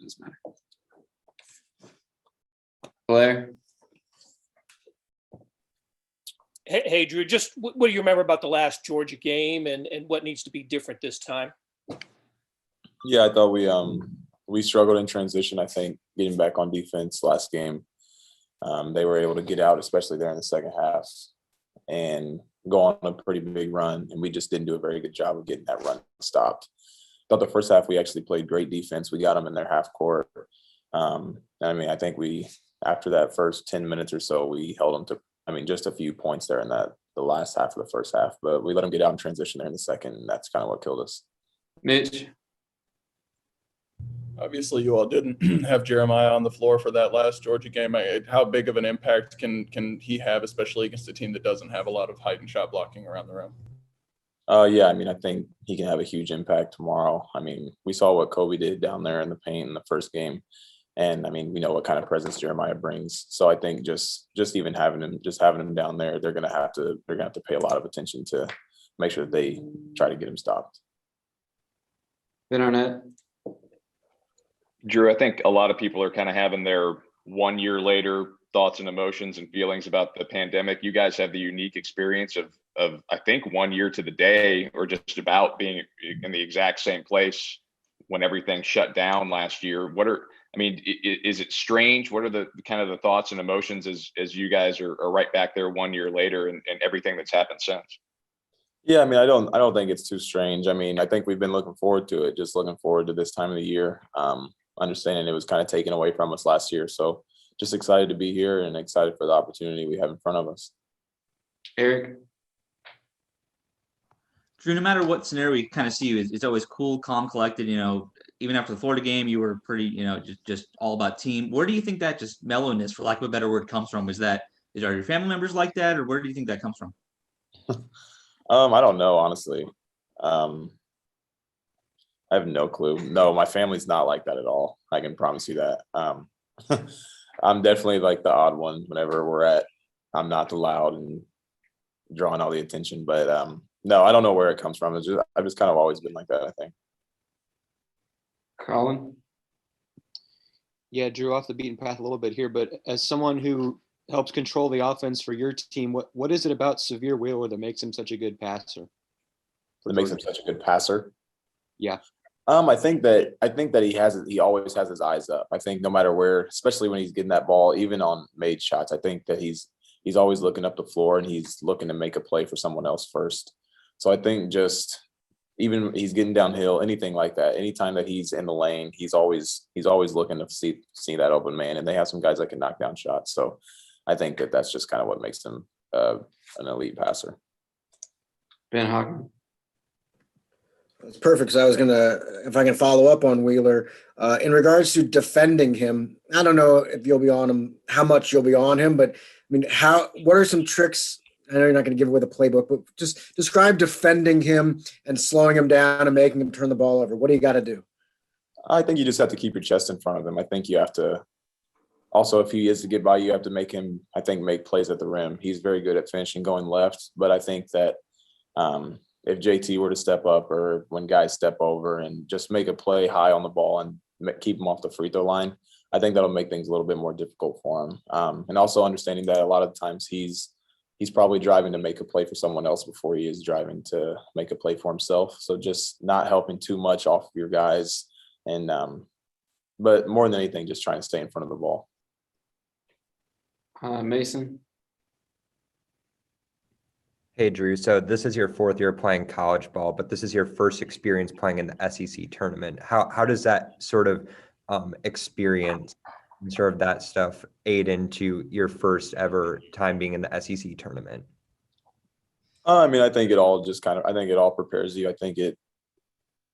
doesn't matter. Blair? Hey, Drew, just what do you remember about the last Georgia game and what needs to be different this time? Yeah, I thought we struggled in transition. I think getting back on defense last game, they were able to get out, especially there in the second half, and go on a pretty big run. And we just didn't do a very good job of getting that run stopped. I thought the first half we actually played great defense. We got them in their half court. I think after that first 10 minutes or so, we held them to, just a few points there in the last half of the first half. But we let them get out in transition there in the second, and that's kind of what killed us. Mitch? Obviously, you all didn't have Jeremiah on the floor for that last Georgia game. How big of an impact can he have, especially against a team that doesn't have a lot of height and shot blocking around the rim? I think he can have a huge impact tomorrow. We saw what Kobe did down there in the paint in the first game. And we know what kind of presence Jeremiah brings. So I think just even having him down there, they're gonna have to pay a lot of attention to make sure that they try to get him stopped. Ben Arnett? Drew, I think a lot of people are kind of having their 1 year later thoughts and emotions and feelings about the pandemic. You guys have the unique experience of I think 1 year to the day, or just about, being in the exact same place when everything shut down last year. Is it strange? What are the kind of the thoughts and emotions as you guys are right back there 1 year later and everything that's happened since? Yeah, I don't think it's too strange. I think we've been looking forward to it, just looking forward to this time of the year. Understanding it was kind of taken away from us last year. So just excited to be here and excited for the opportunity we have in front of us. Eric? Drew, no matter what scenario we kind of see you, it's always cool, calm, collected. Even after the Florida game, you were pretty, just all about team. Where do you think that just mellowness, for lack of a better word, comes from? Are your family members like that, or where do you think that comes from? I don't know, honestly. I have no clue. No, my family's not like that at all. I can promise you that. I'm definitely like the odd one whenever I'm not the loud and drawing all the attention. But no, I don't know where it comes from. I've just kind of always been like that, I think. Colin? Yeah, Drew, off the beaten path a little bit here, but as someone who helps control the offense for your team, what is it about Severe Wheeler that makes him such a good passer? That makes him such a good passer? Yeah. I think that he always has his eyes up. I think no matter where, especially when he's getting that ball, even on made shots, I think that he's always looking up the floor and he's looking to make a play for someone else first. So I think just even he's getting downhill, anything like that, anytime that he's in the lane, he's always looking to see that open man. And they have some guys that can knock down shots. So I think that that's just kind of what makes him an elite passer. Ben Hockman? That's perfect. So I was if I can follow up on Wheeler, in regards to defending him, I don't know if you'll be on him, how much you'll be on him, but what are some tricks? I know you're not going to give away the playbook, but just describe defending him and slowing him down and making him turn the ball over. What do you got to do? I think you just have to keep your chest in front of him. I think you have to also, if he is to get by, you have to make him, make plays at the rim. He's very good at finishing going left, but I think that if JT were to step up, or when guys step over and just make a play high on the ball and keep him off the free throw line, I think that'll make things a little bit more difficult for him. And also understanding that a lot of times he's probably driving to make a play for someone else before he is driving to make a play for himself. So just not helping too much off of your guys, and but more than anything, just trying to stay in front of the ball. Mason? Hey, Drew. So this is your fourth year playing college ball, but this is your first experience playing in the SEC tournament. How does that sort of experience and sort of that stuff aid into your first ever time being in the SEC tournament? I think it all prepares you. I think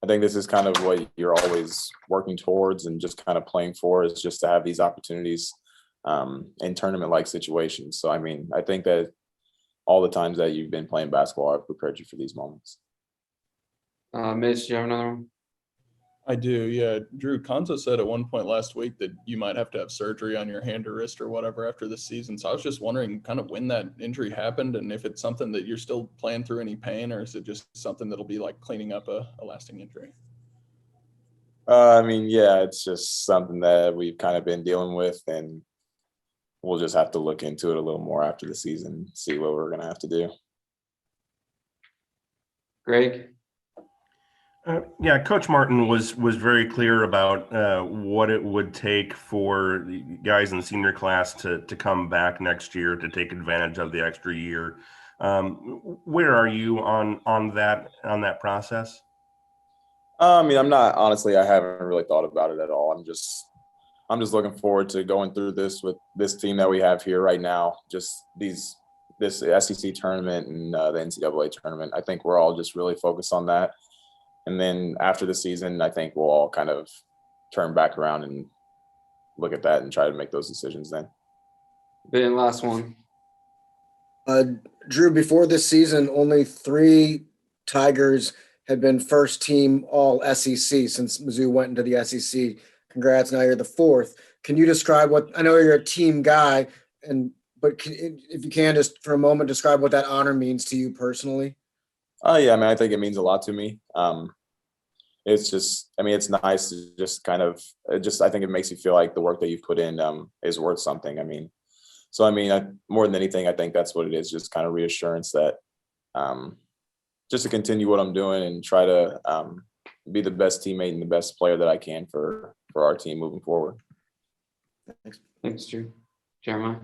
this is kind of what you're always working towards and just kind of playing for, is just to have these opportunities in tournament-like situations. So, I think that all the times that you've been playing basketball have prepared you for these moments. Mitch, do you have another one? I do, yeah. Drew, Konza said at one point last week that you might have to have surgery on your hand or wrist or whatever after this season. So I was just wondering kind of when that injury happened, and if it's something that you're still playing through any pain, or is it just something that'll be like cleaning up a lasting injury? I mean, yeah, it's just something that we've kind of been dealing with, and we'll just have to look into it a little more after the season, see what we're gonna have to do. Greg, Yeah, Coach Martin was very clear about what it would take for the guys in the senior class to come back next year to take advantage of the extra year. Where are you on that process? I mean, I'm not honestly. I haven't really thought about it at all. I'm just looking forward to going through this with this team that we have here right now. Just this SEC tournament and the NCAA tournament. I think we're all just really focused on that. And then after the season, I think we'll all kind of turn back around and look at that and try to make those decisions then. Ben, last one. Drew, before this season, only 3 Tigers had been first team all SEC since Mizzou went into the SEC. Congrats, now you're the 4th. Can you describe what, I know you're a team guy, but if you can just for a moment describe what that honor means to you personally? Yeah, I mean, I think it means a lot to me. It's just, I mean, it's nice to just kind of, I think it makes you feel like the work that you've put in is worth something. I mean, so, I mean, more than anything, I think that's what it is, just kind of reassurance that just to continue what I'm doing and try to be the best teammate and the best player that I can for our team moving forward. Thanks, Drew. Jeremiah.